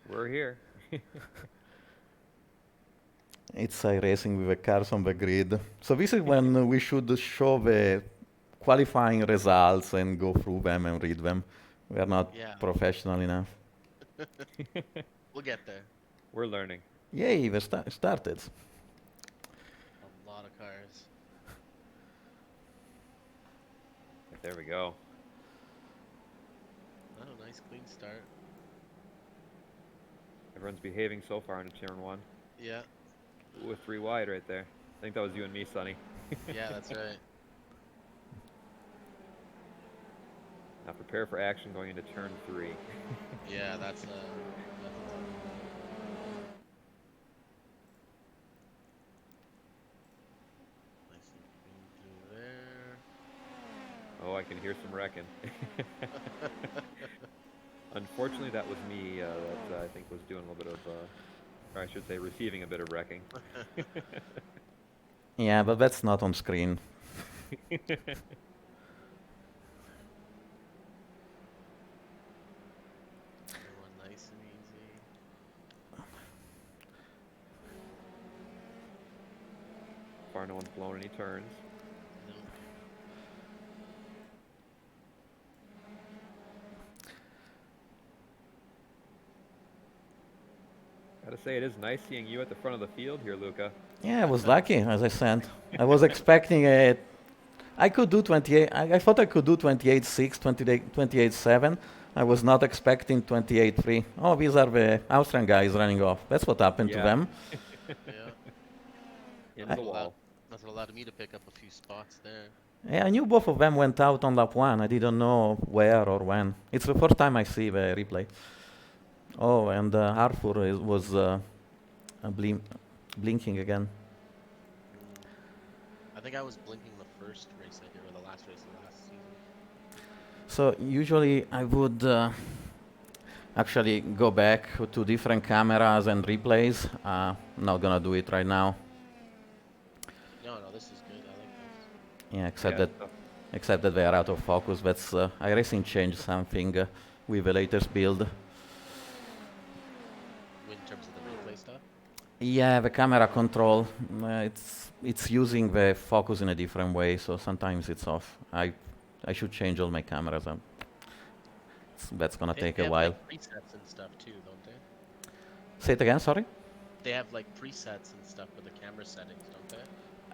We're here. It's racing with the cars on the grid. So this is when we should show the qualifying results and go through them and read them. We are not Yeah, professional enough. we'll get there. We're learning. Yay, we started. A lot of cars. There we go. Oh, nice clean start. Everyone's behaving so far into turn one. Yeah, Ooh, a three wide right there. I think that was you and me, Sonny. yeah, that's right. Now prepare for action going into turn three. Yeah, that's a tough one. Nice and clean through there. Oh, I can hear some wrecking. Unfortunately, that was me that I think was doing a little bit of, or I should say, receiving a bit of wrecking. Yeah, but that's not on screen. Everyone nice and easy. Far no one's blown any turns. No, Gotta say, it is nice seeing you at the front of the field here, Luca. Yeah, I was lucky, as I said. I was expecting a. I could do 28. I thought I could do 28.6, 28.7. I was not expecting 28.3. Oh, these are the Austrian guys running off. That's what happened to Yeah, them. yeah. into Must the have allowed, wall. must have allowed me to pick up a few spots there. Yeah, I knew both of them went out on lap one. I didn't know where or when. It's the first time I see the replay. Oh, and Arthur was blinking again. Mm. I think I was blinking the first race I did, or the last race of last season. So usually I would actually go back to different cameras and replays. Not gonna do it right now. No, no, this is good. I like this. Yeah, Yeah, except that they are out of focus. That's iRacing changed something with the latest build. In terms of the replay stuff. Yeah, the camera control. It's using the focus in a different way, so sometimes it's off. I should change all my cameras. That's gonna take They a have like while. presets and stuff too, don't they? Say it again. Sorry. They have like presets and stuff for the camera settings, don't they?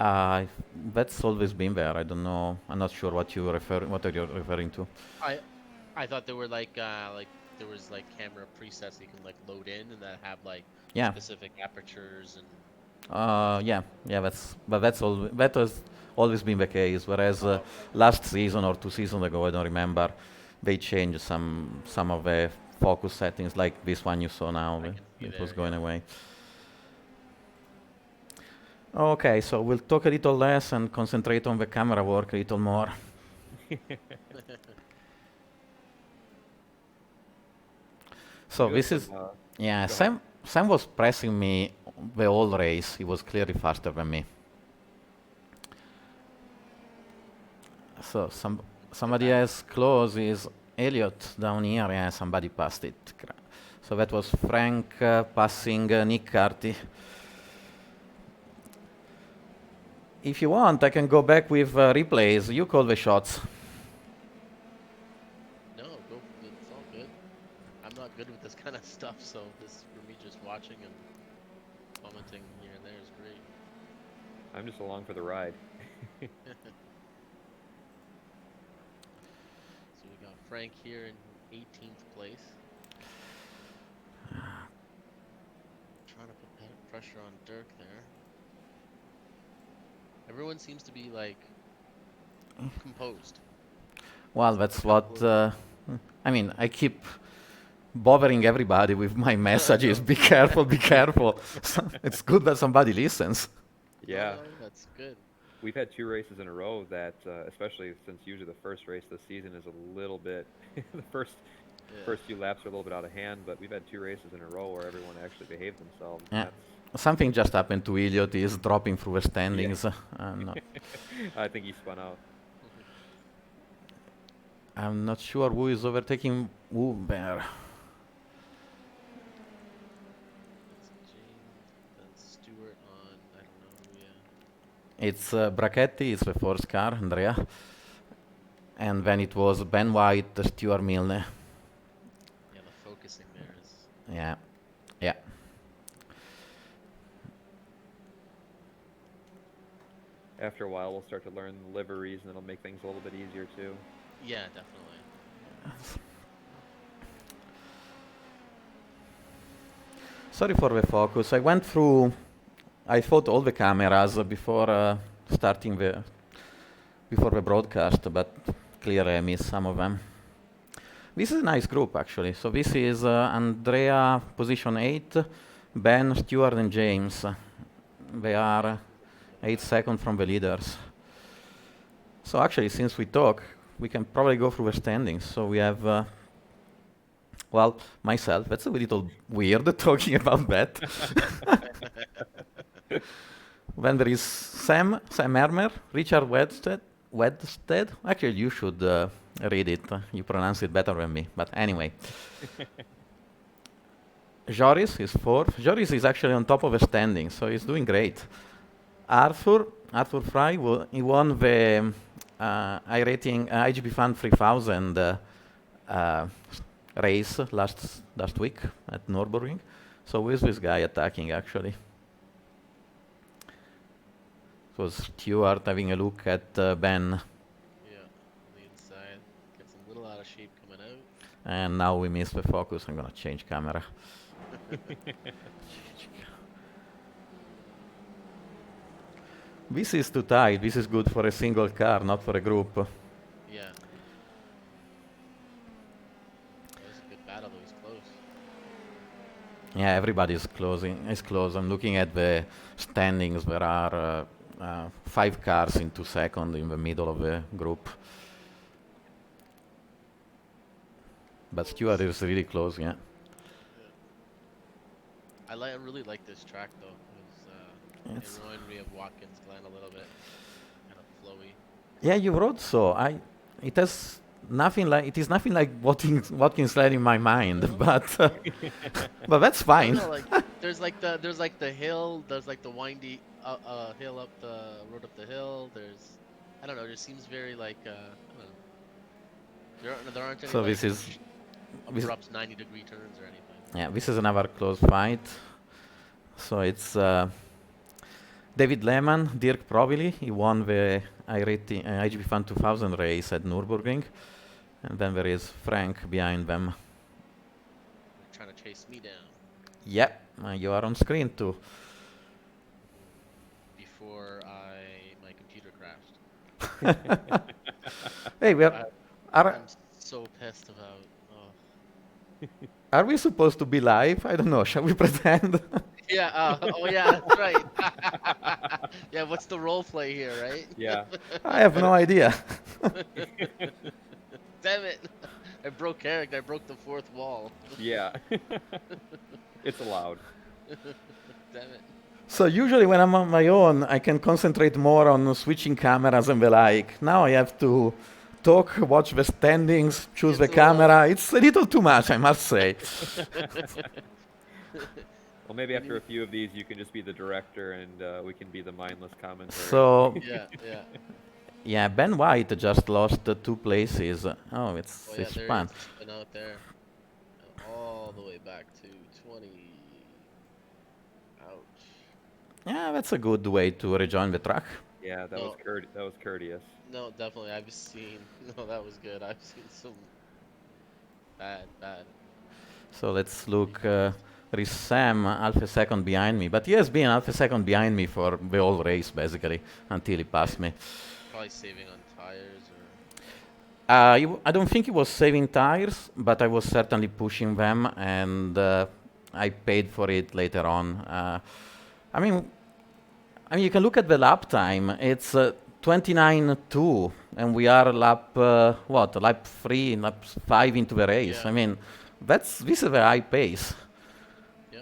Uh, that's always been there. I don't know. I'm not sure what are you referring to. I I thought there were like there was like camera presets that you can like load in and that have like Yeah. specific apertures and Yeah. That was always been the case. Whereas oh okay. last season or 2 seasons ago, I don't remember, they changed some of the focus settings, like this one you saw now. I can see It was there, going yeah. away. Okay, so we'll talk a little less and concentrate on the camera work a little more. So good. this is, Uh, yeah, Go ahead. Sam was pressing me the whole race. He was clearly faster than me. So Get somebody back. else close is Elliot down here. Yeah, somebody passed it. So that was Frank passing Nick Carty. If you want, I can go back with replays. You call the shots. No, go. It's all good. I'm not good with this kind of stuff, so this for me just watching and commenting here and there is great. I'm just along for the ride. So we got Frank here in 18th place, trying to put pressure on Dirk there. Everyone seems to be like composed. Well, It's like a that's what. couple. I mean, I keep bothering everybody with my I messages. know. Be careful, be careful. It's good that somebody listens. No, Yeah, no, that's good. we've had two races in a row that, especially since usually the first race of the season is a little bit, the Yeah. first few laps are a little bit out of hand, but we've had two races in a row where everyone actually behaved themselves, and Yeah. that's, Something just happened to Elliot. He's dropping through the yeah, standings. I think he spun out. I'm not sure who is overtaking Uber. It's Brachetti is the fourth car, Andrea, and then it was Ben White, Stuart Milne. Yeah, the focusing there is. Yeah, yeah. After a while, we'll start to learn liveries, and it'll make things a little bit easier too. Yeah, definitely. Sorry for the focus. I went through. I thought all the cameras before starting before the broadcast, but clearly I missed some of them. This is a nice group actually. So this is Andrea, position 8, Ben, Stuart, and James. They are 8 seconds from the leaders. So actually, since we talk, we can probably go through the standings. So we have, well, myself. That's a little weird talking about that. Then there is Sam Ermer, Richard Wedstead. Actually, you should read it. You pronounce it better than me. But anyway. Joris is fourth. Joris is actually on top of the standings, so he's doing great. Arthur Fry, he won the iRating iGPFun 3000 race last week at Nürburgring. So who is this guy attacking actually? It was Stuart having a look at Ben. Yeah, on the inside. Gets a little out of shape coming out. And now we miss the focus. I'm gonna change camera. This is too tight. This is good for a single car, not for a group. Yeah. That was a good battle, though. He's close. Yeah, everybody is close. I'm looking at the standings. There are 5 cars in 2 seconds in the middle of the group. But Stuart is really close, yeah. I really like this track, though. It reminded me of Watkins Glen a little bit. Kind of flowy. Yeah, you wrote so. It is nothing like Watkins Glen in my mind, but but that's fine. No, like there's like the hill, there's like the windy hill up the road up the hill. I don't know, it just seems very like I don't know. There aren't any So like, this is abrupt 90-degree turns or anything. yeah, this is another close fight. So it's David Lehmann, Dirk Provili. He won the iGPFun 2000 race at Nürburgring, and then there is Frank behind them. They're trying to chase me down. Yep, you are on screen too. Before my computer crashed. Hey, I'm so pissed about. Oh. Are we supposed to be live? I don't know. Shall we pretend? Yeah. Oh yeah, that's right. Yeah. What's the role play here, right? Yeah. I have no idea. Damn it! I broke character. I broke the fourth wall. Yeah. It's allowed. Damn it. So usually when I'm on my own, I can concentrate more on switching cameras and the like. Now I have to talk, watch the standings, choose the camera. It's a little too much, I must say. Well, maybe after a few of these, you can just be the director, and we can be the mindless commentary. So Yeah. Ben White just lost 2 places. Oh, it's fun. Spin out there, all the way back to 20. Ouch. Yeah, that's a good way to rejoin the track. Yeah, that was courteous. No, definitely. No, that was good. I've seen some bad. So let's look. There is Sam half a second behind me, but he has been half a second behind me for the whole race basically until he passed me. Probably saving on tires or. I don't think he was saving tires, but I was certainly pushing them, and I paid for it later on. I mean, you can look at the lap time. It's 29.2, and we are lap 3, lap 5 into the race. Yeah. I mean, this is a high pace. Yeah.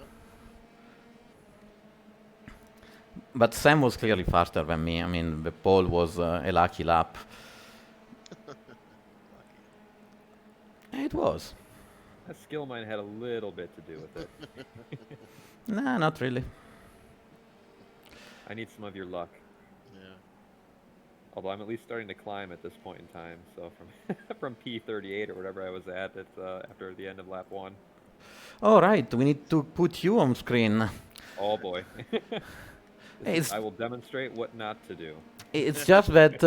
But Sam was clearly faster than me. I mean, the pole was a lucky lap. It was. That skill mine had a little bit to do with it. Nah, not really. I need some of your luck. Yeah. Although I'm at least starting to climb at this point in time. So from from P38 or whatever I was at after the end of lap one. All right, we need to put you on screen. Oh boy. It's I will demonstrate what not to do. it's just that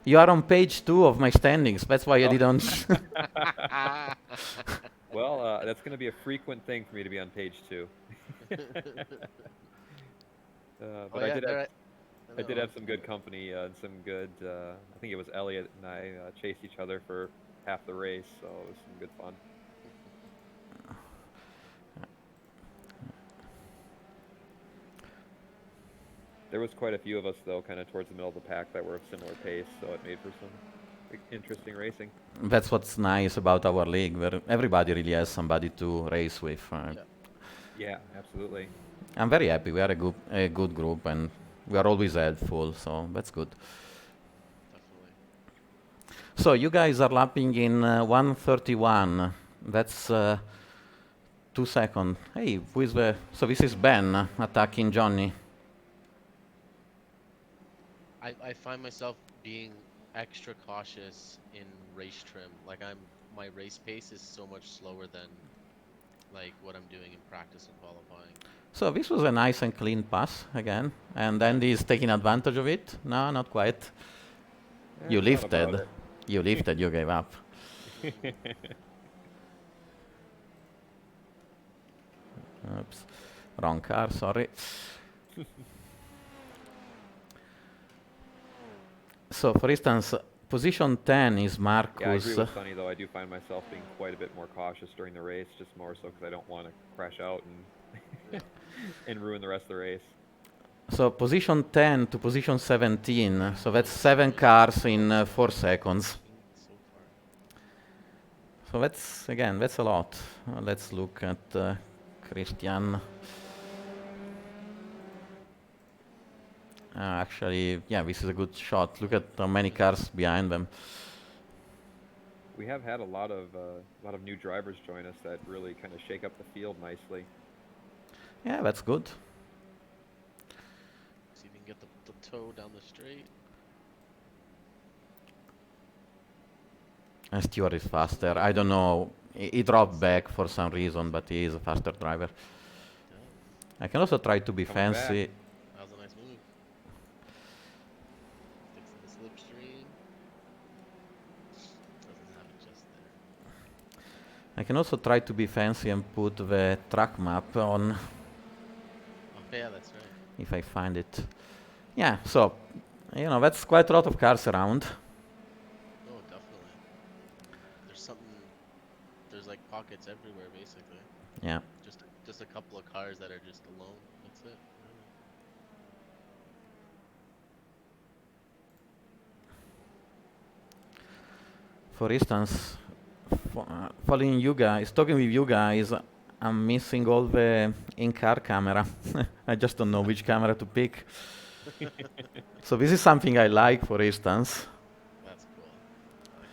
you are on page 2 of my standings. That's why I Oh. didn't. Well, that's going to be a frequent thing for me to be on page 2. Oh But yeah, there. I did have some good company and some good. I think it was Elliot and I chased each other for half the race, so it was some good fun. There was quite a few of us though, kind of towards the middle of the pack that were of similar pace, so it made for some interesting racing. That's what's nice about our league, where everybody really has somebody to race with. Yeah. Yeah, absolutely. I'm very happy. We are a good group, and we are always helpful, so that's good. Definitely. So you guys are lapping in 1:31. That's 2 seconds. Hey, who is the? So this is Ben attacking Johnny. I find myself being extra cautious in race trim. Like my race pace is so much slower than like what I'm doing in practice and qualifying. So this was a nice and clean pass again, and Andy is taking advantage of it. No, not quite. You Thought about lifted. You lifted. You gave up. it. Oops, wrong car. Sorry. So, for instance, position 10 is Yeah, I Marcus. agree with Sonny though. I do find myself being quite a bit more cautious during the race, just more so because I don't want to crash out and Yeah. and ruin the rest of the race. So, position 10 to position 17. So, that's 7 cars in 4 seconds. So far. So, that's a lot. Let's look at Christian. Actually, yeah, this is a good shot. Look at how many cars behind them. We have had a lot of new drivers join us that really kind of shake up the field nicely. Yeah, that's good. See if we can get the toe down the straight. And Stewart is faster. I don't know. He dropped back for some reason, but he is a faster driver. Yeah, I can also try to be Coming back. fancy. that was a nice move. Fixing the slipstream. Doesn't have it just there. I can also try to be fancy and put the track map on Oh yeah, that's right. if I find it. Yeah, so, that's quite a lot of cars around. Oh, definitely. There's something. There's like pockets everywhere, basically. Yeah. Just a couple of cars that are just alone. That's it. Really. For instance, following you guys, talking with you guys, I'm missing all the in-car camera. I just don't know which camera to pick. So this is something I like, for instance. That's cool. I like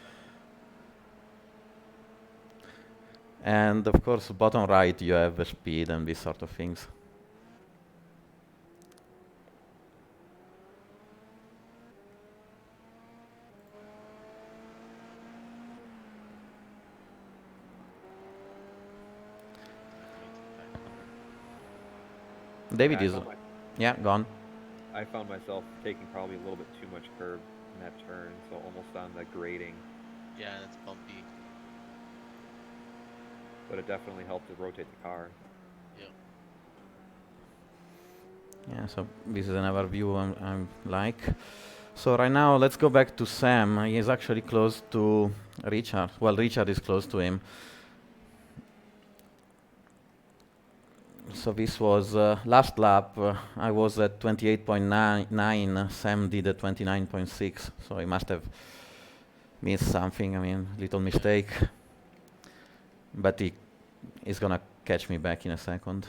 that. And of course, bottom right, you have the speed and these sort of things. David Yeah, is, yeah, gone. I found myself taking probably a little bit too much curb in that turn, so almost on the grading. Yeah, that's bumpy. But it definitely helped to rotate the car. Yeah. Yeah, so this is another view I'm like. So right now, let's go back to Sam. He is actually close to Richard. Well, Richard is close to him. So this was last lap. I was at 28.9. Sam did a 29.6. So he must have missed something. I mean, little mistake. But he is gonna catch me back in a second.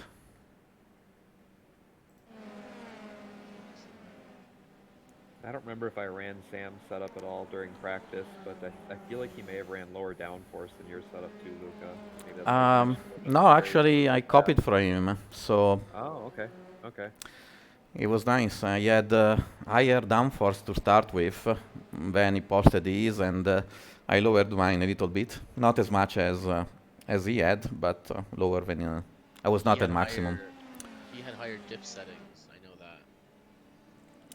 I don't remember if I ran Sam's setup at all during practice, but I feel like he may have ran lower downforce than your setup too, Luca. Maybe that's why he No, actually, I copied from him. So Oh, okay. Okay. It was nice. He had higher downforce to start with when he posted his, and I lowered mine a little bit. Not as much as he had, but lower than I was He not at had maximum. higher diff settings. I know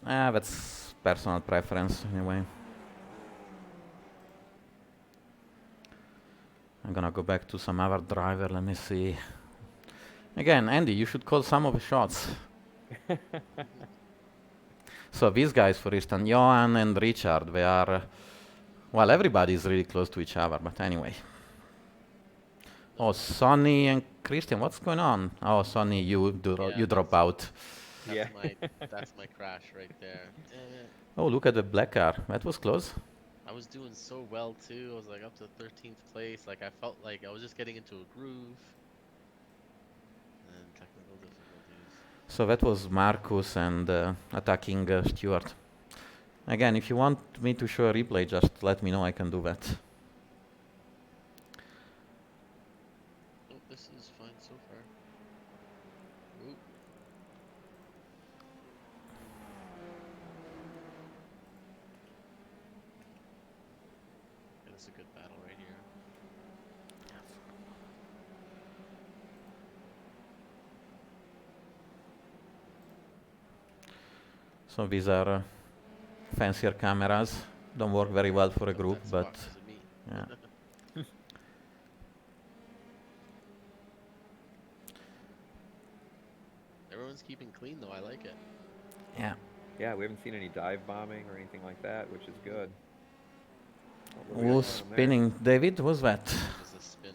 that. That's personal preference anyway. I'm gonna go back to some other driver. Let me see. Again, Andy, you should call some of the shots. So these guys, for instance, Johan and Richard, they are, well, everybody is really close to each other, but anyway. Oh, Sonny and Christian, what's going on? Oh, Sonny, you Yeah, drop out. Yeah. that's my crash right there. Damn it. Oh, look at the black car. That was close. I was doing so well too. I was like up to 13th place. Like I felt like I was just getting into a groove. And technical difficulties. So that was Marcus and attacking Stuart. Again, if you want me to show a replay, just let me know. I can do that. Oh, this is fine so far. Ooh. Yeah, this is a good battle right here. So these are fancier cameras. Don't work very well for a group, That's but boxes of meat. yeah. Everyone's keeping clean though. I like it. Yeah. Yeah, we haven't seen any dive bombing or anything like that, which is good. Oh, what do we got Who's going on there? spinning? David, who's that? There's a spin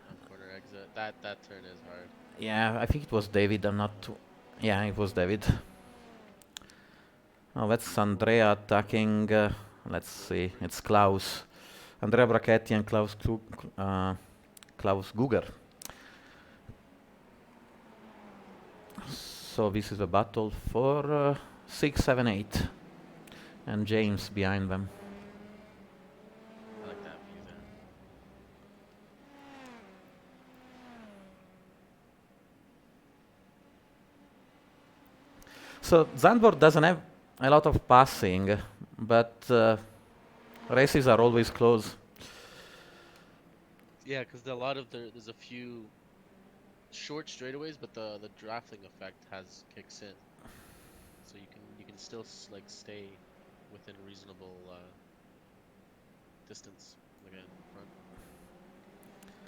on corner exit. That turn is hard. Yeah, I think it was David. I'm not too. Yeah, it was David. Oh, that's Andrea attacking. Let's see. It's Klaus. Andrea Brachetti and Klaus Guger. So this is a battle for 6, 7, 8. And James behind them. I like that view there. So Zandvoort doesn't have a lot of passing, but races are always close. Yeah, because there's a few short straightaways, but the drafting effect kicks in, so you can still like stay within reasonable distance again in front.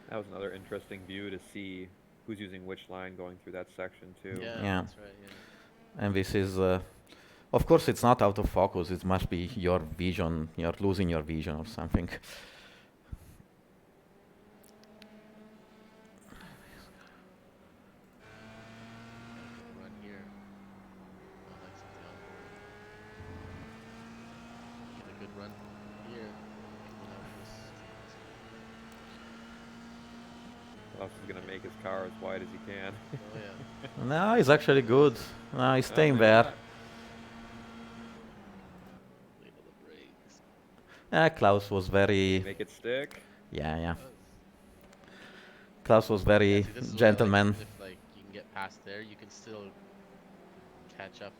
That was another interesting view to see who's using which line going through that section too. Yeah. That's right. Yeah. And this is, of course, it's not out of focus. It must be your vision. You're losing your vision or something. Run here. Oh, nice of the onboard. Get a good run here. Klaus is gonna make his car as wide as he can. Oh yeah. No, he's actually good. No, he's staying there. Wait on the brakes. Klaus was very. Make it stick. Yeah. Klaus was very Yeah, see, this is what I like, gentleman. if like you can get past there, you can still catch up.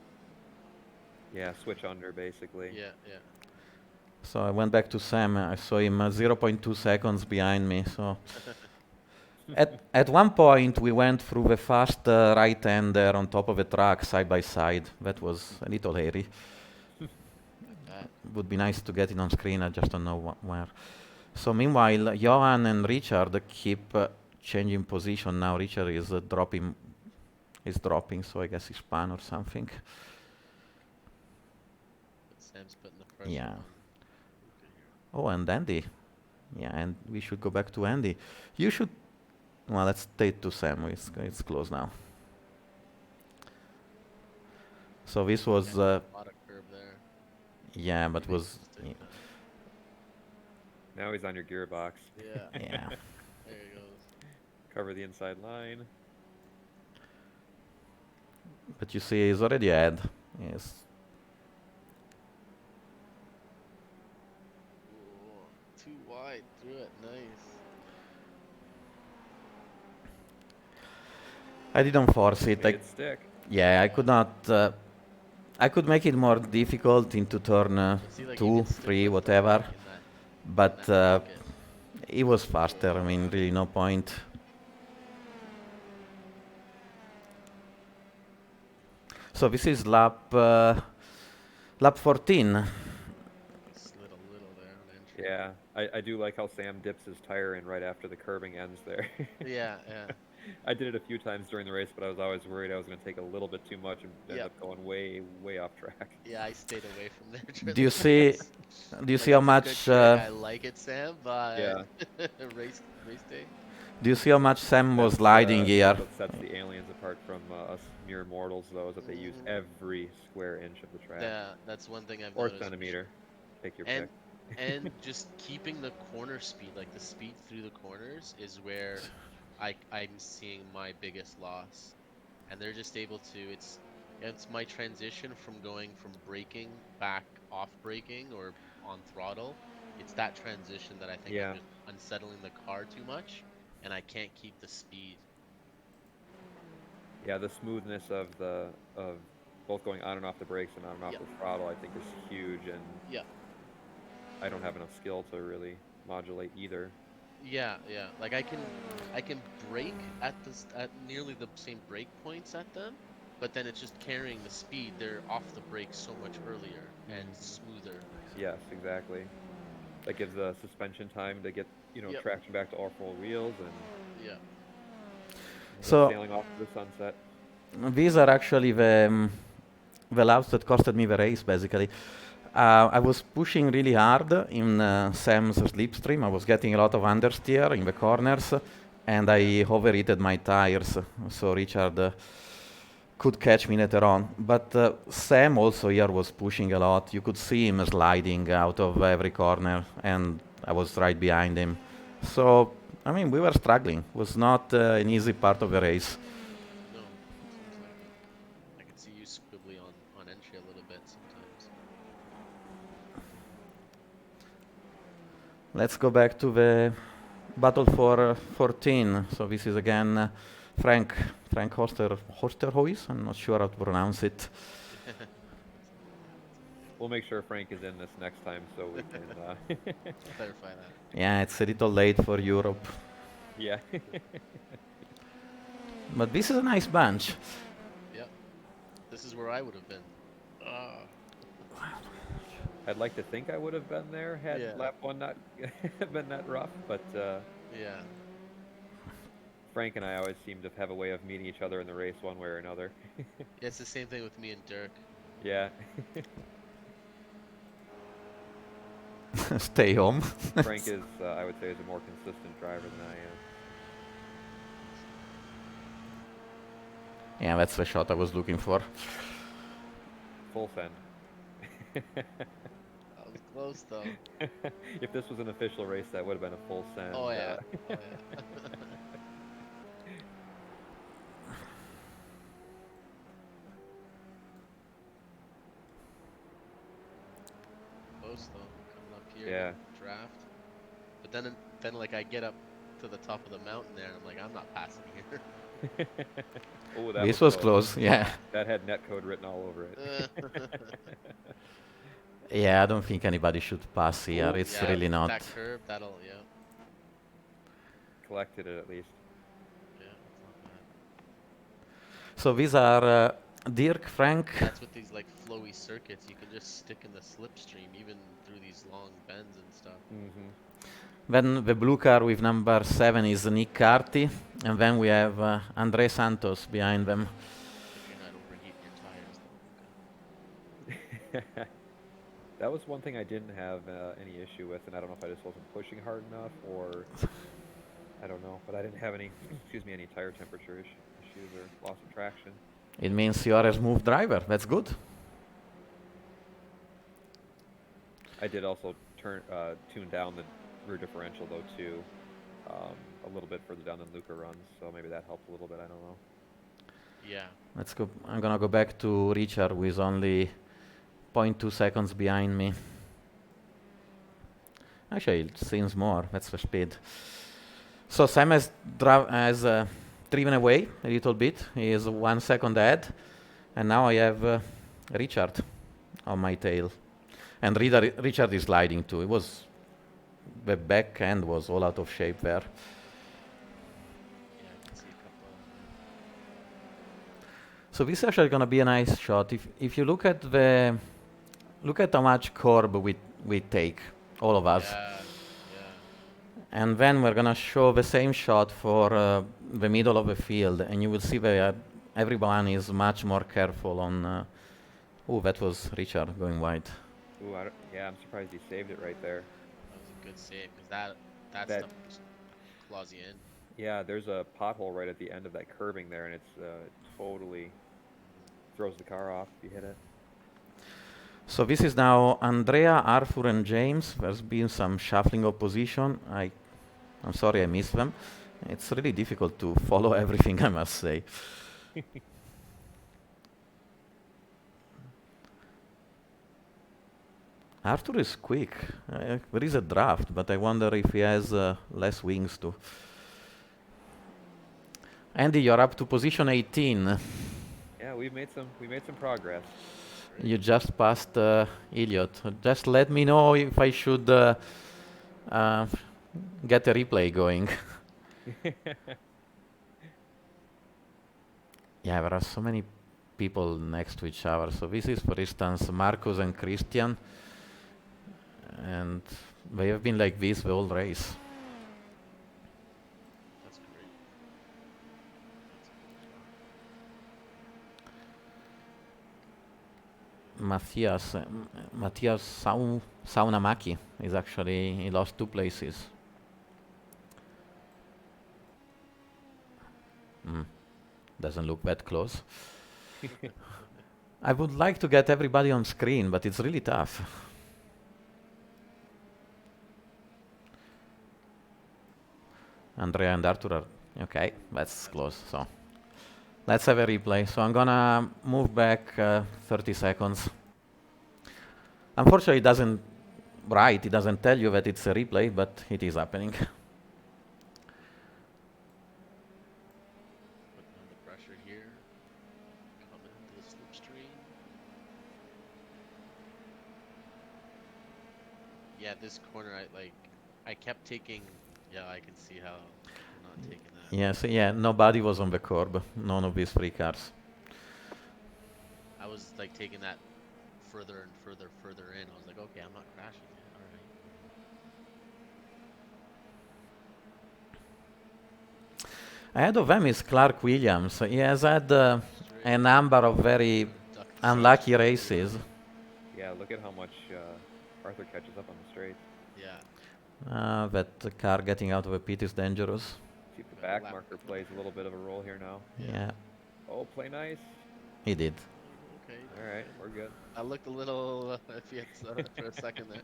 Yeah, switch under basically. Yeah. So I went back to Sam. I saw him 0.2 seconds behind me. So at one point we went through the fast right-hander on top of the track side by side. That was a little hairy. Would be nice to get it on screen. I just don't know where. So meanwhile, Johan and Richard keep changing position. Now Richard is dropping. So I guess he spun or something. But Sam's putting the pressure Yeah. on. Oh, and Andy. Yeah, and we should go back to Andy. You should. Well, let's stay to Sam. It's close now. So this was. A lot of curve there. Yeah, but Maybe was. just take that. Now he's on your gearbox. Yeah. Yeah. There he goes. Cover the inside line. But you see, he's already ahead. Yes. Ooh, too wide through it. Nice. I didn't force it. Made it stick. Yeah, I could not. I could make it more difficult into turn I see like you two, can stick three, with the whatever. bike in But that pocket. it was faster. I mean, really, no point. So this is lap 14. He slid a little there on entry. Yeah, I do like how Sam dips his tire in right after the curbing ends there. Yeah, yeah, I did it a few times during the race, but I was always worried I was going to take a little bit too much and end yeah, up going way, way off track. yeah. I stayed away from there during Do the you see? race. Do you Like see how it's a good much? trick. I like it, Sam, but Yeah, race day. Do you see how much Sam was that's sliding here? what sets the aliens apart from us mere mortals, though, is that they use Hmm. every square inch of the track That's one thing I've or noticed for sure. centimeter. Pick your And pick. just keeping the corner speed, like the speed through the corners, is where I'm seeing my biggest loss. And they're just able to. It's my transition from going from braking back off braking or on throttle. It's that transition that I think I'm Yeah, just unsettling the car too much, and I can't keep the speed. yeah. The smoothness of both going on and off the brakes and on and off Yep. the throttle, I think, is huge, and Yeah. I don't have enough skill to really modulate either. Yeah, yeah. Like I can brake at nearly the same brake points at them, but then it's just carrying the speed. They're off the brakes so much earlier and smoother. Yes, exactly. That gives the suspension time to get, Yep. traction back to all four wheels and Yeah. go So sailing off to the sunset. these are actually the laps that costed me the race, basically. I was pushing really hard in Sam's slipstream. I was getting a lot of understeer in the corners, and Yeah. I overheated my tires. So Richard could catch me later on. But Sam also here was pushing a lot. You could see him sliding out of every corner, and I was right behind him. So, I mean, we were struggling. It was not an easy part of the race. No, seems like it. I can see you squibbly on entry a little bit sometimes. Let's go back to the battle for 14. So this is again Frank Hosterhuis. I'm not sure how to pronounce it. That's okay. We'll make sure Frank is in this next time so we can. Clarify that. Yeah, it's a little late for Europe, Yeah. but this is a nice bunch. Yep. This is where I would have been. Ah. I'd like to think I would have been there had Yeah. lap one not been that rough, but Yeah. Frank and I always seem to have a way of meeting each other in the race one way or another. Yeah, it's the same thing with me and Dirk. Yeah. Stay home. Frank is, I would say, is a more consistent driver than I am. Yeah, that's the shot I was looking for. Full send. That was close though. If this was an official race, that would have been a full send. Oh yeah. Oh yeah. Close though. Coming up here. Yeah. Draft. But then like I get up to the top of the mountain there and I'm like, I'm not passing here. Oh, that This was close. Yeah. That had netcode written all over it. Yeah, I don't think anybody should pass here. Ooh, It's Yeah, really not. that curve, that'll Collected it at least. yeah, it's not bad. So these are Dirk, Frank. That's with these like flowy circuits, you can just stick in the slipstream even through these long bends and stuff. Mm-hmm. Then the blue car with number 7 is Nick Carty. And then we have Andre Santos behind them. If you're not overheating your tires though. Okay. That was one thing I didn't have any issue with, and I don't know if I just wasn't pushing hard enough or I don't know, but I didn't have any, any tire temperature issues or loss of traction. It means you are a smooth driver. That's good. I did also tune down the rear differential though too, a little bit further down than Luca runs, so maybe that helped a little bit. I don't know. Yeah. Let's go. I'm gonna go back to Richard, who is only 0.2 seconds behind me. Actually, it seems more. That's the speed. So Sam has driven away a little bit. He is 1 second ahead, and now I have Richard on my tail. And Richard is sliding too. The back end was all out of shape there. Yeah, I can see a couple. So this is actually going to be a nice shot. If you look at how much curb we take, all of us. Yeah. And then we're going to show the same shot for the middle of the field, and you will see that everyone is much more careful on... oh, that was Richard going wide. Ooh, yeah, I'm surprised he saved it right there. That was a good save, because that That- stuff just claws you in. Yeah, there's a pothole right at the end of that curbing there, and it's totally throws the car off if you hit it. So this is now Andrea, Arthur, and James. There's been some shuffling of position. I'm sorry I missed them. It's really difficult to follow everything, I must say. Arthur is quick. There is a draft, but I wonder if he has less wings too. Andy, you're up to position 18. Yeah, we made some progress. You just passed Elliot. Just let me know if I should get a replay going. Yeah, there are so many people next to each other. So this is, for instance, Marcus and Christian. And they have been like this the whole race. That's great. Matthias Saunamaki is actually, he lost 2 places. Doesn't look that close. I would like to get everybody on screen, but it's really tough. Andrea and Arthur are okay. That's close. So let's have a replay. So I'm gonna move back 30 seconds. Unfortunately, it doesn't tell you that it's a replay, but it is happening. Putting on the pressure here. Coming into the slipstream. Yeah, this corner, I kept taking. Yeah, I can see how I'm not taking that. Yes, yeah, nobody was on the curb. None of these 3 cars. I was like taking that further and further in. I was like, okay, I'm not crashing yet. All right. Ahead of them is Clark Williams. He has had a number of very unlucky races. Yeah, look at how much Arthur catches up on the straight. Yeah. That the car getting out of the pit is dangerous. See if the back marker plays a little bit of a role here now. Yeah, Oh, play nice. he did. Okay. All right, we're good. I looked a little iffy for a second there.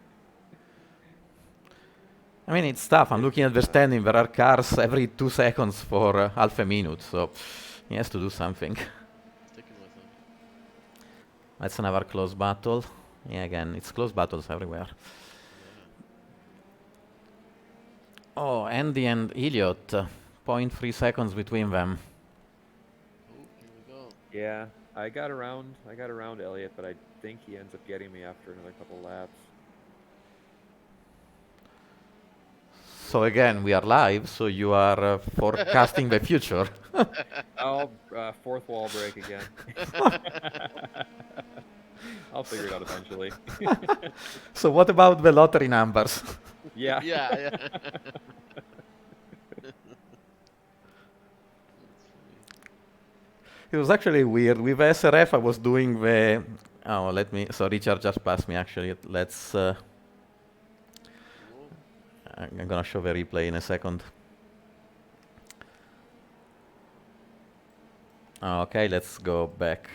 I mean, it's tough. I'm looking at the standing. There are cars every 2 seconds for half a minute, so he has to do something. Sticking with him. That's another close battle. Yeah, again, it's close battles everywhere. Yeah. Oh, Andy and Elliot, 0.3 seconds between them. Oh, here we go. Yeah, I got around Elliot, but I think he ends up getting me after another couple laps. So again, we are live, so you are forecasting the future. Oh, fourth wall break again. I'll figure it out eventually. So what about the lottery numbers? Yeah. Yeah. It was actually weird. With SRF, I was doing the... Oh, so Richard just passed me, actually. Let's... I'm gonna show the replay in a second. Okay, let's go back.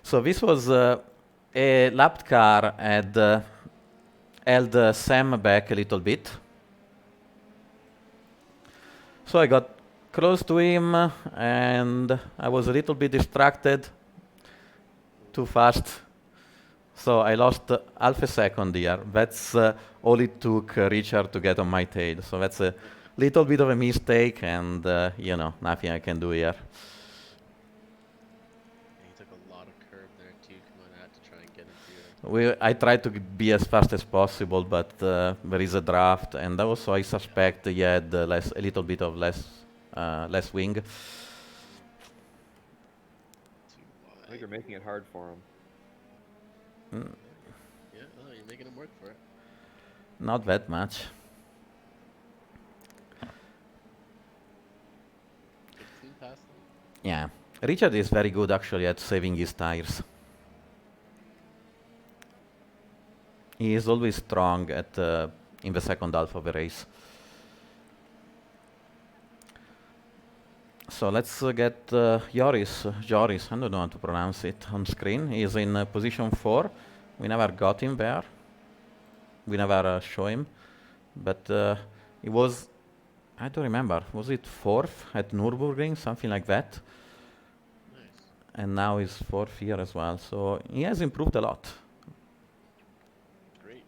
So this was a lapped car had held Sam back a little bit. So I got close to him and I was a little bit distracted. Too fast. So I lost half a second here. That's all it took Richard to get on my tail. So that's a little bit of a mistake, and nothing I can do here. And he took a lot of curb there too, coming out to try and get into your. I tried to be as fast as possible, but there is a draft, and also I suspect he had a little bit of less wing. Too I think wide. you're making it hard for him. Mm, Yeah, oh, you're making him work for it. not that much. 15 past them. Yeah, Richard is very good actually at saving his tires. He is always strong at in the second half of the race. So let's get Joris, I don't know how to pronounce it on screen. He is in position 4. We never got him there. We never show him. But he was, I don't remember, was it 4th at Nürburgring, something like that? Nice. And now he's 4th here as well. So he has improved a lot. Great.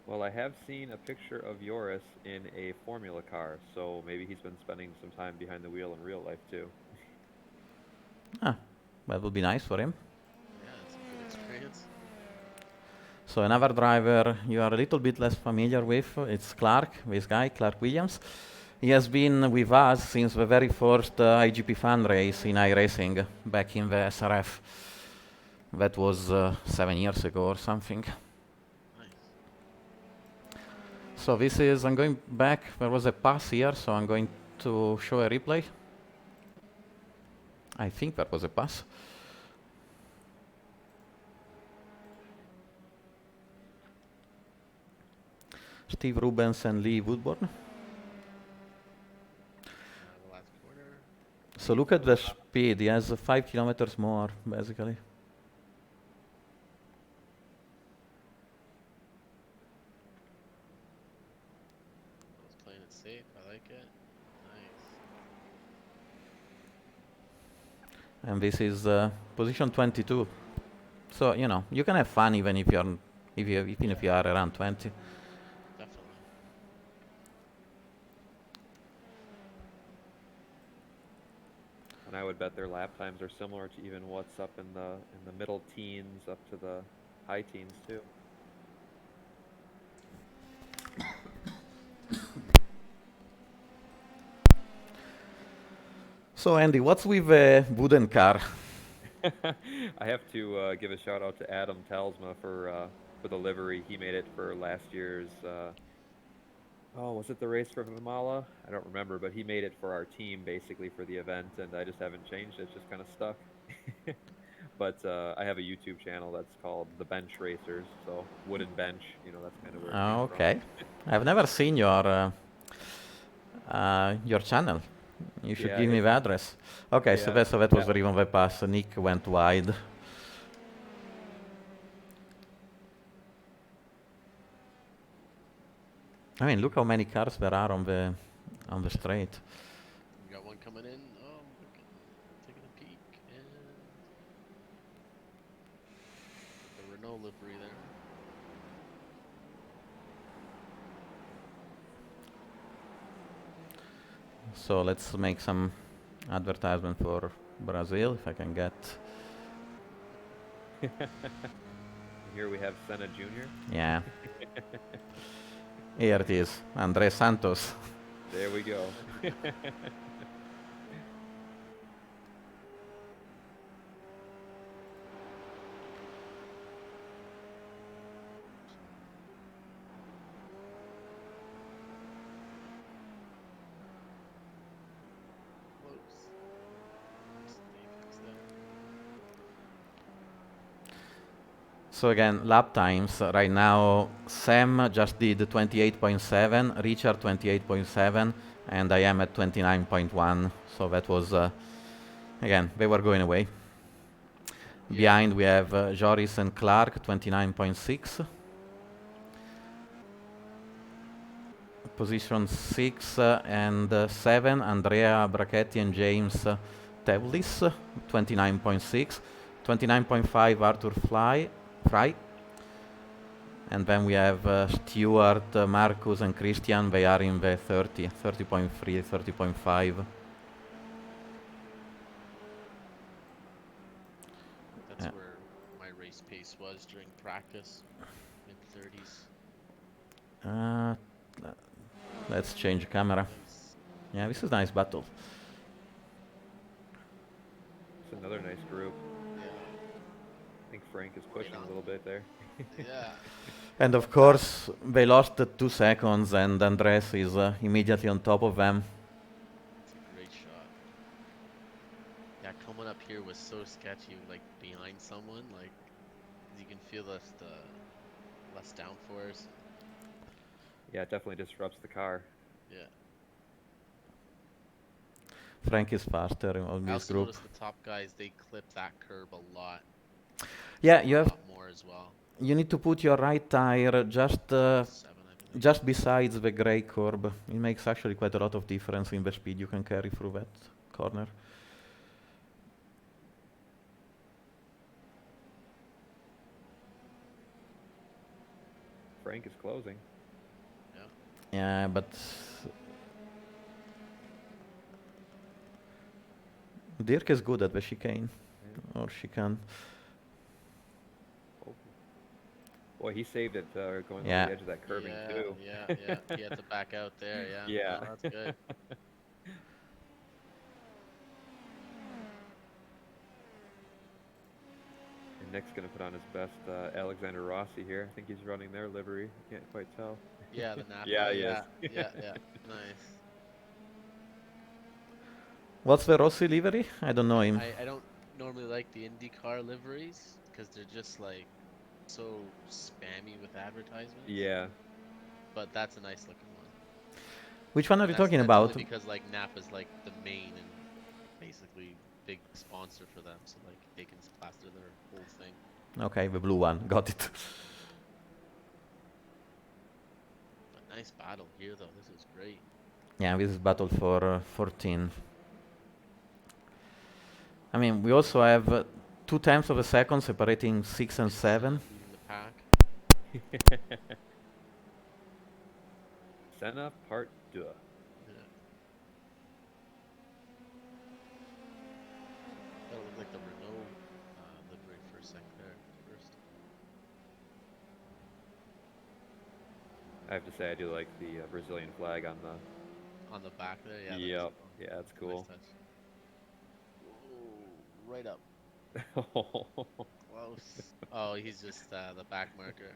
Well, I have seen a picture of Joris in a Formula car, so maybe he's been spending some time behind the wheel in real life too. Ah, that would be nice for him. Yeah, it's a good experience. So another driver you are a little bit less familiar with, it's Clark, this guy, Clark Williams. He has been with us since the very first iGPFun race in iRacing back in the SRF. That was 7 years ago or something. Nice. So this is, I'm going back, there was a pass here, so I'm going to show a replay. I think that was a pass. Steve Rubens and Lee Woodburn. The last corner. So look at the speed, he has 5 kilometers more, basically. I was playing it safe. I like it. Nice. And this is position 22. So, you can have fun even if you're, even if you are around 20. Definitely. And I would bet their lap times are similar to even what's up in the middle teens up to the high teens too. So Andy, what's with the wooden car? I have to give a shout out to Adam Talsma for the livery. He made it for last year's. Oh, was it the race for Vimala? I don't remember, but he made it for our team basically for the event, and I just haven't changed it. It's just kind of stuck. But I have a YouTube channel that's called The Bench Racers, so wooden bench. That's kind of where it came from. Okay. I've never seen your channel. You should Yeah, give me the address. Okay, so yeah, that was yeah. the Riven pass. Nick went wide. I mean, look how many cars there are on the straight. We got one coming in. Oh, look at taking a peek. And the Renault livery there. So let's make some advertisement for Brazil, if I can get. Here we have Senna Jr. Yeah. Here it is, Andres Santos. There we go. Close. They fixed that. So again, lap times. Right now, Sam just did 28.7, Richard 28.7, and I am at 29.1. So that was, again, they were going away. Yeah. Behind we have Joris and Clark, 29.6. Position 6 and 7, Andrea Brachetti and James Tevlis, 29.6. 29.5 Arthur Fry. And then we have Stuart, Marcus, and Christian. They are in the 30.3, 30.5. That's where my race pace was during practice, mid 30s. Uh, let's change camera. Nice. Yeah, this is nice battle. It's another nice group. Yeah. I think Frank is pushing on. a little bit there. Yeah. And of course, they lost the 2 seconds, and Andres is immediately on top of them. It's a great shot. Yeah, coming up here was so sketchy, like behind someone, like you can feel less downforce. Yeah, it definitely disrupts the car. Yeah. Frank is faster in I this also group. noticed the top guys, they clip that curb a lot. Yeah, A lot more as well. you need to put your right tire just 7, I believe. just besides the gray curb. It makes actually quite a lot of difference in the speed you can carry through that corner. Frank is closing. Yeah, but Dirk is good at the chicane, Yeah. or chicane. Oh. Boy, he saved it going Yeah. over the edge of that curbing too. Yeah. He had to back out there, yeah. Yeah. No, that's good. And Nick's gonna put on his best Alexander Rossi here. I think he's running their livery. Can't quite tell. Yeah, the Napa. Yeah, he is. Yeah. Nice. What's the Rossi livery? I don't know him. I don't normally like the IndyCar liveries because they're just like so spammy with advertisements. Yeah. But that's a nice looking one. Which one are you That's- talking that's about? Only because like Napa's like the main and basically big sponsor for them, so like they can plaster their whole thing. Okay, the blue one. Got it. But nice battle here though. This is great. Yeah, this is battle for 14. I mean, we also have 2 times of a second separating 6 and 7. Leading the pack. Senna Part 2. Yeah. That looked like the Renault livery for a sec there first. I have to say I do like the Brazilian flag on the. On the back there, yeah. Yep. Yeah, that's cool. Nice touch. Ooh, right up. Close. Oh, he's just the back marker.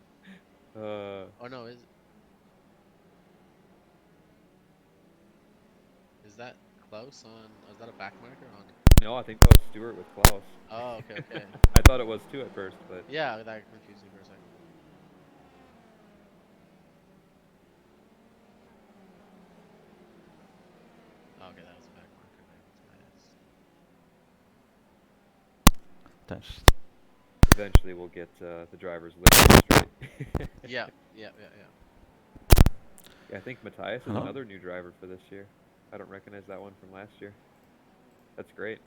Oh no, is that Klaus on? Is that a back marker on? No, I think that was Stewart with Klaus. Oh, okay. I thought it was too at first, but Yeah, that confused me for a second. Oh, okay, that was a back marker there. Nice. Touch. eventually we'll get the drivers livery straight. Yeah. Yeah, I think Matthias is Hello? another new driver for this year. I don't recognize that one from last year. That's great.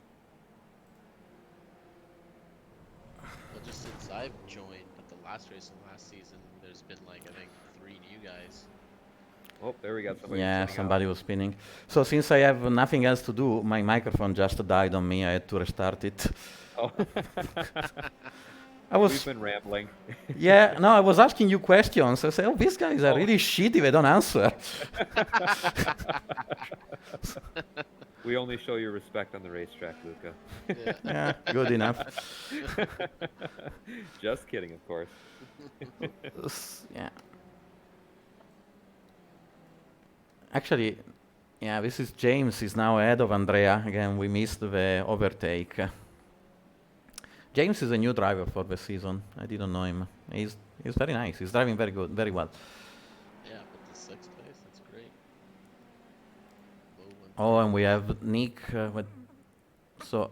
Well, just since I've joined at the last race of last season, there's been like I think 3 new guys. Oh, there we got somebody. Yeah, spinning somebody was spinning. So since I have nothing else to do, my microphone just died on me. I had to restart it. out. Oh. I We've was, been rambling. yeah, no, I was asking you questions. I said, oh, these guys are really shitty. They don't answer. We only show you respect on the racetrack, Luca. Yeah. Yeah, good enough. Just kidding, of course. Yeah. Actually, yeah, this is James. He's now ahead of Andrea. Again, we missed the overtake. James is a new driver for the season. I didn't know him. He's very nice. He's driving very good, very well. Yeah, but the 6th place, that's great. Low one. Oh, and we have Nick. So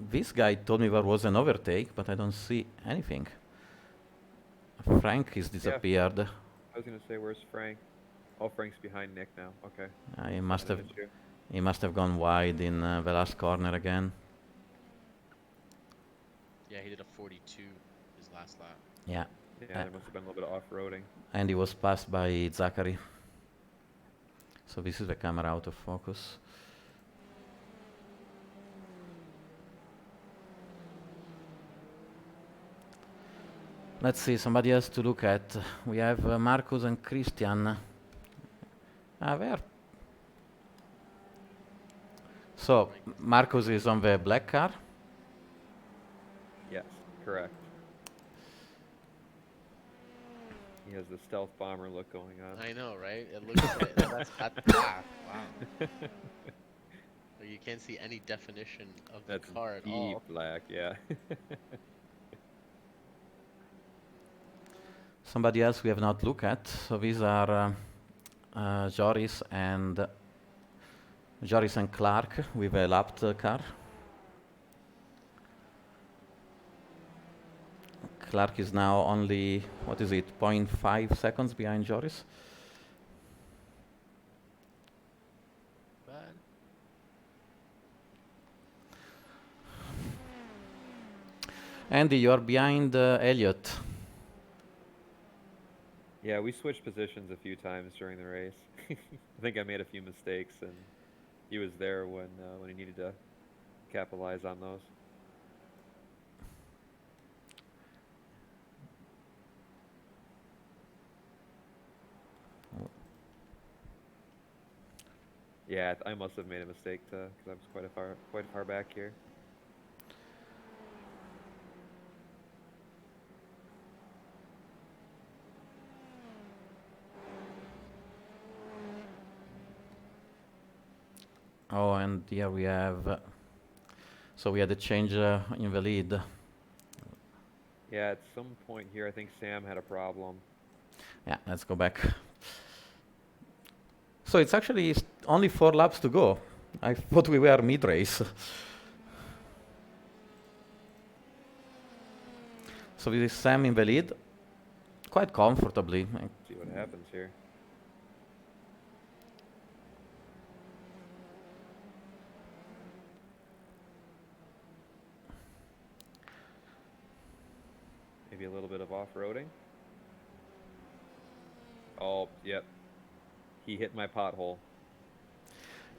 this guy told me there was an overtake, but I don't see anything. Frank is disappeared. I was gonna say, where's Frank? Oh, Frank's behind Nick now. Okay. He must Not have an issue. he must have gone wide in the last corner again. Yeah, he did a 42 his last lap. Yeah. Yeah, there must have been a little bit of off-roading. And he was passed by Zachary. So this is the camera out of focus. Let's see, somebody else to look at. We have Marcus and Christian. Where? So, Marcus is on the black car. Yes, correct. He has the stealth bomber look going on. I know, right? It looks like that's black. Wow. But you can't see any definition of the That's car at deep all. black, yeah. Somebody else we have not looked at. So these are Joris and Clark with a lapped car. Clark is now only, what is it, 0.5 seconds behind Joris. Bad. Andy, you are behind Elliot. Yeah, we switched positions a few times during the race. I think I made a few mistakes, and he was there when he needed to capitalize on those. Yeah, I must have made a mistake because I was quite far back here. Oh, and here we have, so we had a change in the lead. Yeah, at some point here, I think Sam had a problem. Yeah, let's go back. So it's actually only 4 laps to go. I thought we were mid-race. So this is Sam in the lead, quite comfortably. See what happens here. Maybe a little bit of off-roading. Oh, yep. He hit my pothole.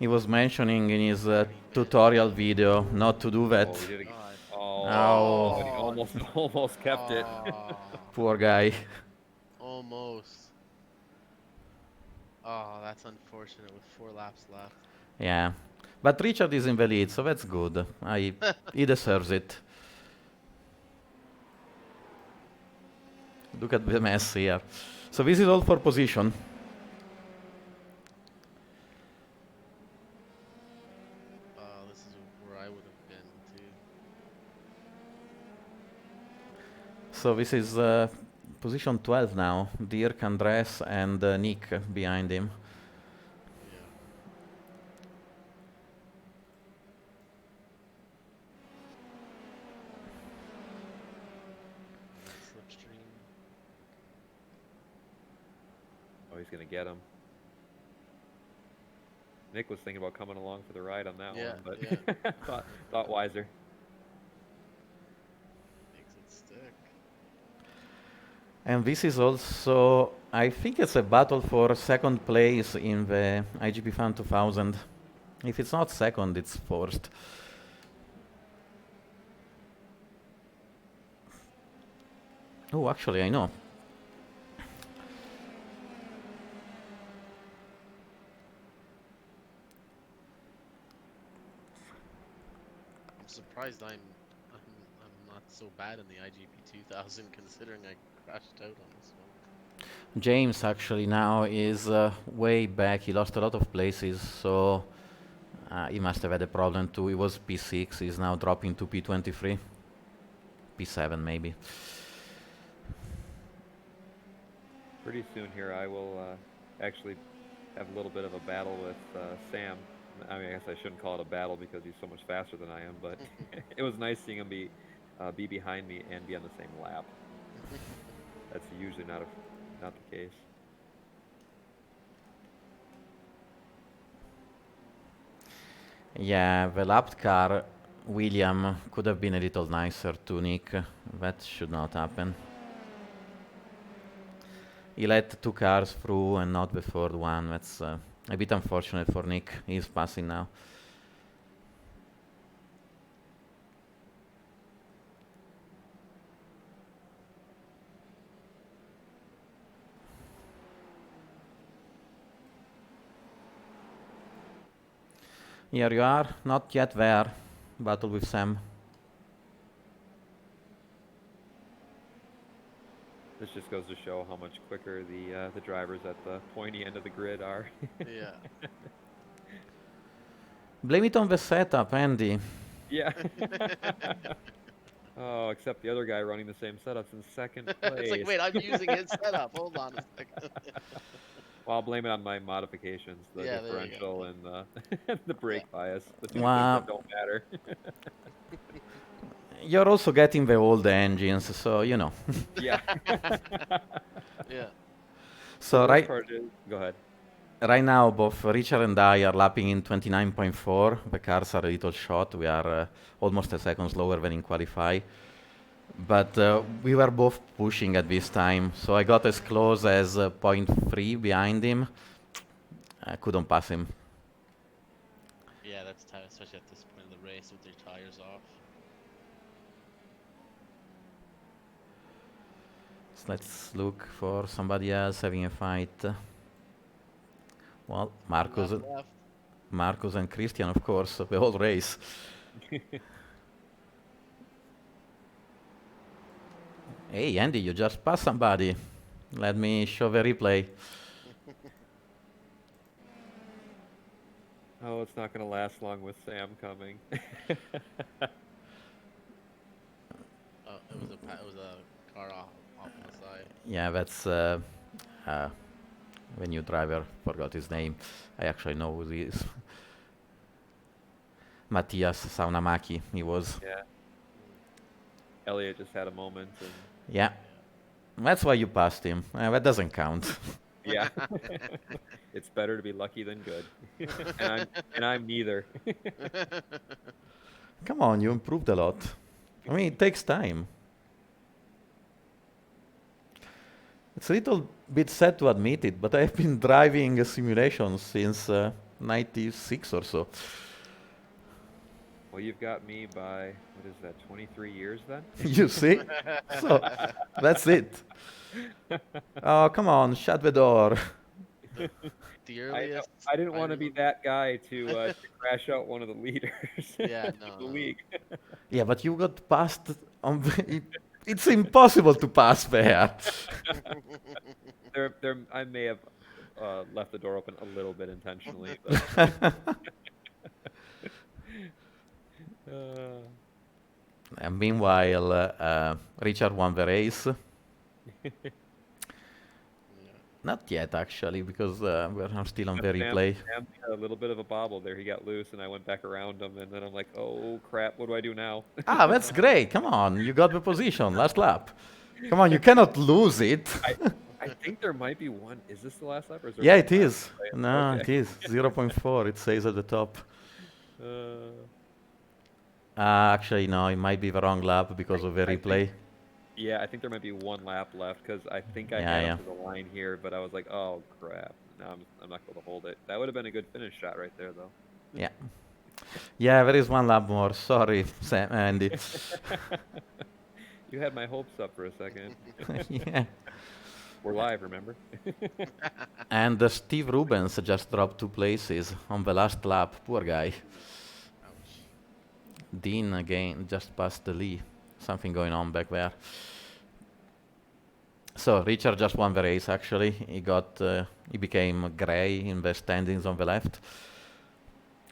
He was mentioning in his tutorial video not to do that. Oh, he did it again. God. Oh, but he Oh. almost kept it. Poor guy. Almost. Oh, that's unfortunate with 4 laps left. Yeah. But Richard is in the lead, so that's good. He deserves it. Look at the mess here. So this is all for position. This is where I would have been too. So this is position 12 now. Dirk, Andres, and Nick behind him. Yeah. Slipstream. Oh, he's gonna get him. Nick was thinking about coming along for the ride on that Yeah, one, but yeah. thought wiser. Makes it stick. And this is also, I think it's a battle for second place in the iGPFun 2000. If it's not second, it's first. Oh, actually, I know. I'm surprised I'm not so bad in the IGP 2000 considering I crashed out on this one. James actually now is way back. He lost a lot of places, so he must have had a problem too. He was P6, he's now dropping to P23. P7 maybe. Pretty soon here, I will actually have a little bit of a battle with Sam. I mean, I guess I shouldn't call it a battle because he's so much faster than I am, but it was nice seeing him be behind me and be on the same lap. That's usually not the case. Yeah, the lapped car William could have been a little nicer to Nick. That should not happen. He let two cars through and not the third one. That's a bit unfortunate for Nick. He's passing now. Here you are, not yet there. Battle with Sam. This just goes to show how much quicker the drivers at the pointy end of the grid are. Yeah. Blame it on the setup, Andy. Yeah. Oh, except the other guy running the same setup's in second place. It's like, wait, I'm using his setup. Hold on a second. Well, I'll blame it on my modifications, the Yeah, there you go. differential and the brake bias, the two Wow. things that don't matter. You're also getting the old engines, so you know. Yeah. Yeah. So The worst part is, go ahead. right now, both Richard and I are lapping in 29.4. The cars are a little short. We are almost a second slower than in qualify. But we were both pushing at this time, so I got as close as 0.3 behind him. I couldn't pass him. Yeah, that's tough, especially at this point of the race with their tires off. So let's look for somebody else having a fight. Well, Left. Marcus and Christian, of course, the whole race. Hey, Andy, you just passed somebody. Let me show the replay. Oh, it's not going to last long with Sam coming. Oh, it was a car off on the side. Yeah, that's the new driver. Forgot his name. I actually know who he is. Matthias Saunamaki, he was. Yeah. Elliot just had a moment, and Yeah, that's why you passed him. That doesn't count. yeah, it's better to be lucky than good, and I'm neither. Come on, you improved a lot. I mean, it takes time. It's a little bit sad to admit it, but I've been driving a simulation since 96 or so. Well, you've got me by, what is that, 23 years then? You see? So, that's it. Oh, come on, shut the door. The earliest. I didn't want to be remember- that guy to crash out one of the leaders. Yeah, of no, the no. league. Yeah, but you got passed on it's impossible to pass there. I may have left the door open a little bit intentionally, but And meanwhile, Richard won the race. Yeah. Not yet, actually, because we're still on the Sam replay. had a little bit of a bobble there. He got loose, and I went back around him, and then I'm like, oh crap, what do I do now? Ah, that's great. Come on, you got the position. Last lap. Come on, you cannot lose it. I think there might be one. Is this the last lap? Or is there Yeah, one it lap? is. No, Okay. it is. 0.4, it says at the top. Actually, no, it might be the wrong lap because of the I think- replay. Yeah, I think there might be one lap left because I think I Yeah, had yeah. him to the line here, but I was like, oh crap, no, I'm not going to hold it. That would have been a good finish shot right there, though. Yeah. Yeah, there is one lap more. Sorry, Sam, Andy. You had my hopes up for a second. Yeah. We're live, remember? And Steve Rubens just dropped 2 places on the last lap. Poor guy. Ouch. Dean again just passed the Lee. Something going on back there. So Richard just won the race. Actually, he became grey in the standings on the left.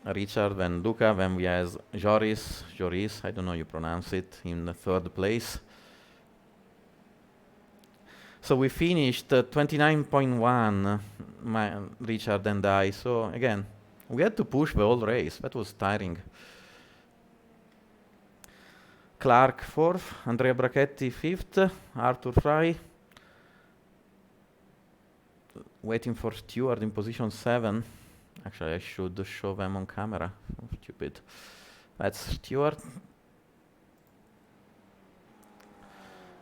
Richard, then Luca, then we have Joris, I don't know how you pronounce it, in the 3rd place. So we finished 29.1, Richard and I. So again, we had to push the whole race. That was tiring. Clark 4th, Andrea Brachetti 5th, Arthur Fry. Waiting for Stewart in position 7. Actually, I should show them on camera. Stupid. That's Stewart.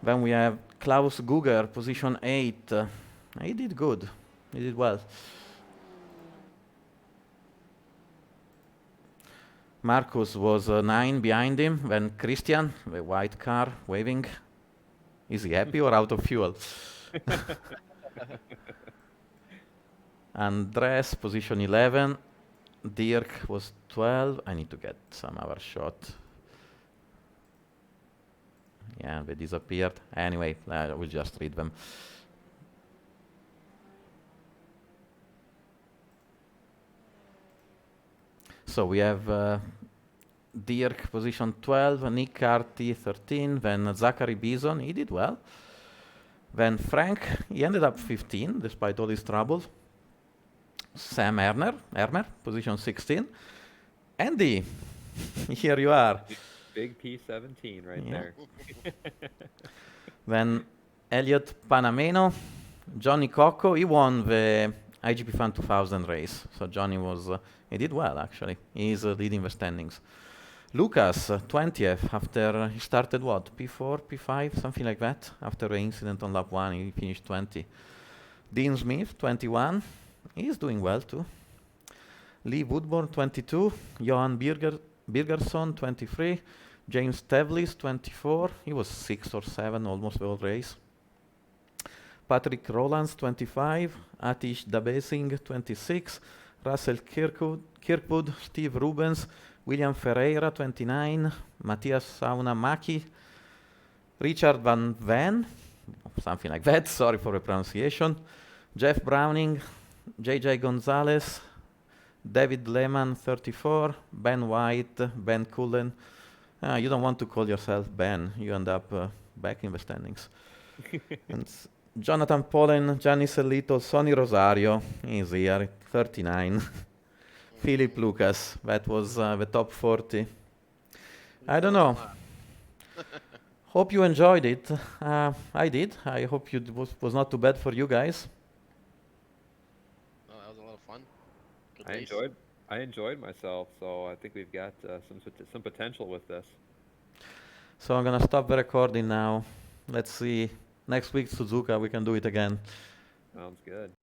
Then we have Klaus Guger, position 8. He did good. He did well. Marcus was 9 behind him. Then Christian, the white car, waving. Is he happy or out of fuel? Andres, position 11. Dirk was 12. I need to get some other shot. Yeah, they disappeared. Anyway, I will just read them. So we have Dirk, position 12, Nick Carty, 13, then Zachary Bison, he did well. Then Frank, he ended up 15, despite all his troubles. Sam Ermer, position 16. Andy, here you are. Big P17 right Yeah. there. Then Elliot Panameno, Johnny Cocco, he won the iGPFun 2000 race. So Johnny was, he did well actually. He's leading the standings. Lucas, 20th, after he started what, P4, P5, something like that. After the incident on lap 1, he finished 20. Dean Smith, 21, he's doing well too. Lee Woodburn, 22. Johan Birgersson, 23. James Tevlis, 24. He was 6 or 7 almost the whole race. Patrick Rolands, 25. Atish Dabesing, 26. Russell Kirkwood, Steve Rubens, William Ferreira, 29. Matthias Saunamaki. Richard Van Ven, something like that, sorry for the pronunciation. Jeff Browning, JJ Gonzalez, David Lehman, 34. Ben White, Ben Cullen. You don't want to call yourself Ben, you end up back in the standings. And Jonathan Pollen, Gianni Sellito, Sonny Rosario, he's here, 39. Philip Lucas, that was the top 40. I don't know. Hope you enjoyed it. I did. I hope it was not too bad for you guys. Oh, that was a lot of fun. Good I race. enjoyed myself, so I think we've got some potential with this. So I'm gonna stop the recording now. Let's see. Next week, Suzuka, we can do it again. Sounds good.